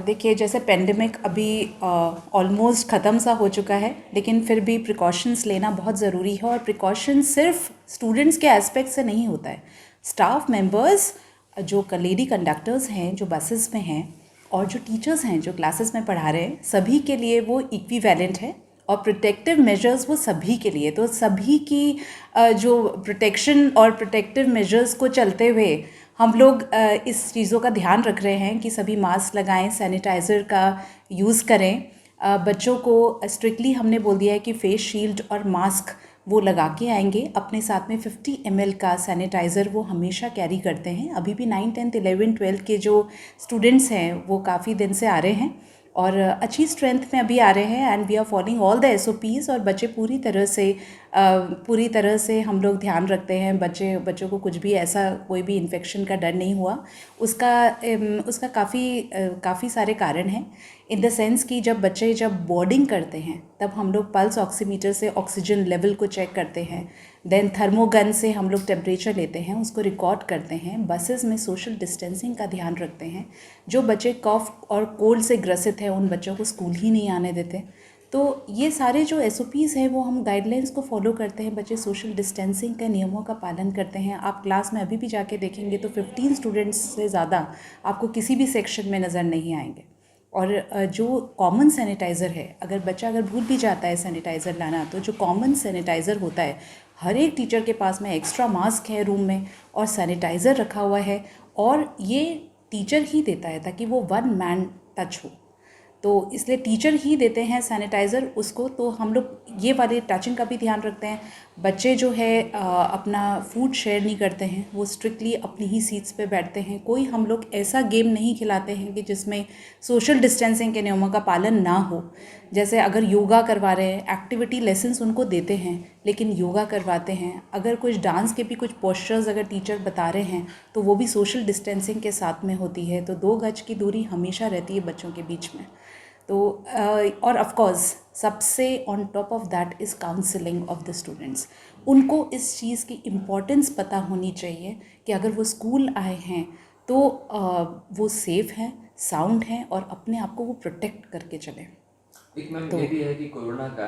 देखिए, जैसे पेंडेमिक अभी ऑलमोस्ट ख़त्म सा हो चुका है, लेकिन फिर भी प्रिकॉशंस लेना बहुत ज़रूरी है। और प्रिकॉशंस सिर्फ स्टूडेंट्स के एस्पेक्ट से नहीं होता है। स्टाफ मेंबर्स, जो लेडी कंडक्टर्स हैं जो बसेस में हैं, और जो टीचर्स हैं जो क्लासेस में पढ़ा रहे हैं, सभी के लिए वो इक्विवेलेंट है। और प्रोटेक्टिव मेजर्स वो सभी के लिए, तो सभी की जो प्रोटेक्शन और प्रोटेक्टिव मेजर्स को चलते हुए हम लोग इस चीज़ों का ध्यान रख रहे हैं कि सभी मास्क लगाएं, सैनिटाइज़र का यूज़ करें। बच्चों को स्ट्रिक्टली हमने बोल दिया है कि फेस शील्ड और मास्क वो लगा के आएंगे। अपने साथ में 50 ml का सैनिटाइज़र वो हमेशा कैरी करते हैं। अभी भी 9, 10, 11, 12 के जो स्टूडेंट्स हैं वो काफ़ी दिन से आ रहे हैं और अच्छी स्ट्रेंथ में अभी आ रहे हैं। And we are following all the SOPs। और बच्चे पूरी तरह से हम लोग ध्यान रखते हैं। बच्चों को कुछ भी ऐसा कोई भी इन्फेक्शन का डर नहीं हुआ। उसका काफ़ी सारे कारण हैं, इन द सेंस कि जब बोर्डिंग करते हैं तब हम लोग पल्स ऑक्सीमीटर से ऑक्सीजन लेवल को चेक करते हैं। देन थर्मोगन से हम लोग टेम्परेचर लेते हैं, उसको रिकॉर्ड करते हैं। बसेस में सोशल डिस्टेंसिंग का ध्यान रखते हैं। जो बच्चे कफ और कोल्ड से ग्रसित हैं उन बच्चों को स्कूल ही नहीं आने देते। तो ये सारे जो SOPs हैं वो हम गाइडलाइंस को फॉलो करते हैं। बच्चे सोशल डिस्टेंसिंग के नियमों का पालन करते हैं। आप क्लास में अभी भी जाके देखेंगे तो 15 स्टूडेंट्स से ज़्यादा आपको किसी भी सेक्शन में नज़र नहीं आएंगे। और जो कॉमन सैनिटाइज़र है, अगर भूल भी जाता है सैनिटाइज़र लाना, तो जो कॉमन सैनिटाइज़र होता है, हर एक टीचर के पास में एक्स्ट्रा मास्क है रूम में और सैनिटाइज़र रखा हुआ है। और ये टीचर ही देता है ताकि वो वन मैन टच हो, तो इसलिए टीचर ही देते हैं सैनिटाइज़र उसको। तो हम लोग ये वाले टचिंग का भी ध्यान रखते हैं। बच्चे जो है अपना फूड शेयर नहीं करते हैं, वो स्ट्रिक्टली अपनी ही सीट्स पे बैठते हैं। कोई हम लोग ऐसा गेम नहीं खिलाते हैं कि जिसमें सोशल डिस्टेंसिंग के नियमों का पालन ना हो। जैसे अगर योगा करवा रहे हैं, एक्टिविटी लेसन्स उनको देते हैं, लेकिन योगा करवाते हैं। अगर कुछ डांस के भी कुछ पोस्चर्स अगर टीचर बता रहे हैं तो वो भी सोशल डिस्टेंसिंग के साथ में होती है। तो 2 गज की दूरी हमेशा रहती है बच्चों के बीच में। तो और ऑफ कोर्स सबसे on top of that is counselling of the students. उनको इस चीज़ की इम्पोर्टेंस पता होनी चाहिए कि अगर वो स्कूल आए हैं तो वो सेफ़ हैं, साउंड हैं और अपने आप को वो प्रोटेक्ट करके चलें। एक मैम ये भी है कि कोरोना का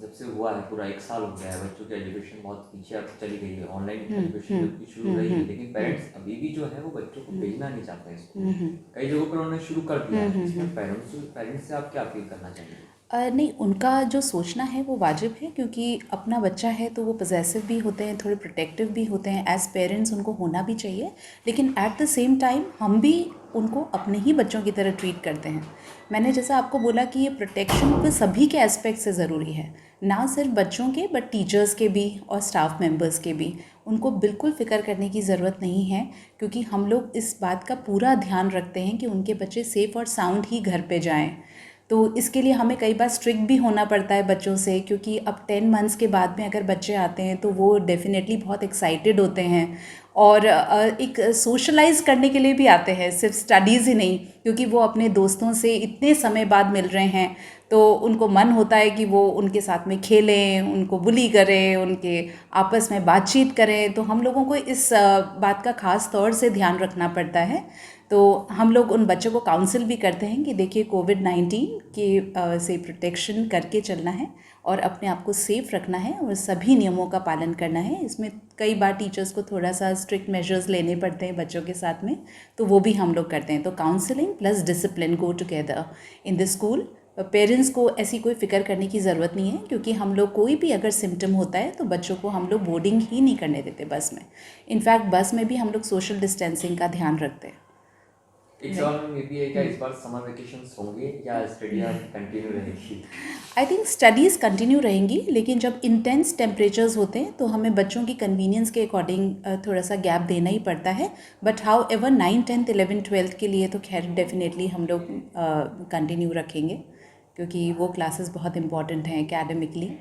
जब से हुआ है पूरा 1 साल हो गया है, बच्चों की एजुकेशन बहुत पीछे अब चली गई है। ऑनलाइन एजुकेशन जबकि शुरू रही है, लेकिन पेरेंट्स अभी भी जो है वो बच्चों को भेजना नहीं चाहते हैं स्कूल। कई जगहों पर उन्होंने शुरू कर दिया है। इसमें पेरेंट्स से आप क्या अपील करना चाहेंगे? नहीं, उनका जो सोचना है वो वाजिब है, क्योंकि अपना बच्चा है तो वो पजेसिव भी होते हैं, थोड़े प्रोटेक्टिव भी होते हैं। एज पेरेंट्स उनको होना भी चाहिए, लेकिन एट द सेम टाइम हम भी उनको अपने ही बच्चों की तरह ट्रीट करते हैं। मैंने जैसा आपको बोला कि ये प्रोटेक्शन तो सभी के एस्पेक्ट से ज़रूरी है, ना सिर्फ बच्चों के बट टीचर्स के भी और स्टाफ मेंबर्स के भी। उनको बिल्कुल फ़िक्र करने की ज़रूरत नहीं है, क्योंकि हम लोग इस बात का पूरा ध्यान रखते हैं कि उनके बच्चे सेफ़ और साउंड ही घर पे जाएं। तो इसके लिए हमें कई बार स्ट्रिक्ट भी होना पड़ता है बच्चों से, क्योंकि अब 10 मंथ्स के बाद में अगर बच्चे आते हैं तो वो डेफिनेटली बहुत एक्साइटेड होते हैं और एक सोशलाइज करने के लिए भी आते हैं, सिर्फ स्टडीज़ ही नहीं, क्योंकि वो अपने दोस्तों से इतने समय बाद मिल रहे हैं तो उनको मन होता है कि वो उनके साथ में खेलें, उनको बुली करें, उनके आपस में बातचीत करें। तो हम लोगों को इस बात का ख़ास तौर से ध्यान रखना पड़ता है। तो हम लोग उन बच्चों को काउंसिल भी करते हैं कि देखिए कोविड-19 के से प्रोटेक्शन करके चलना है और अपने आप को सेफ़ रखना है और सभी नियमों का पालन करना है। इसमें कई बार टीचर्स को थोड़ा सा स्ट्रिक्ट मेजर्स लेने पड़ते हैं बच्चों के साथ में, तो वो भी हम लोग करते हैं। तो counselling plus discipline go together in the school. Parents को ऐसी कोई फ़िक्र करने की ज़रूरत नहीं है, क्योंकि हम लोग कोई भी अगर सिम्टम होता है तो बच्चों को हम लोग बोर्डिंग ही नहीं करने देते बस में। इनफैक्ट बस में भी हम लोग सोशल डिस्टेंसिंग का ध्यान रखते हैं। एक सवाल में ये भी है, क्या इस बार समर वेकेशंस होंगे या स्टडियाँ कंटिन्यू रहेगी? आई थिंक स्टडीज़ कंटिन्यू रहेंगी, लेकिन जब इंटेंस टेम्परेचर्स होते हैं तो हमें बच्चों की कन्वीनियंस के अकॉर्डिंग थोड़ा सा गैप देना ही पड़ता है। बट हाउ एवर 9, 10, 11, 12 के लिए तो खैर डेफिनेटली हम लोग कंटिन्यू रखेंगे, क्योंकि वो क्लासेस बहुत इंपॉर्टेंट हैं एकेडमिकली।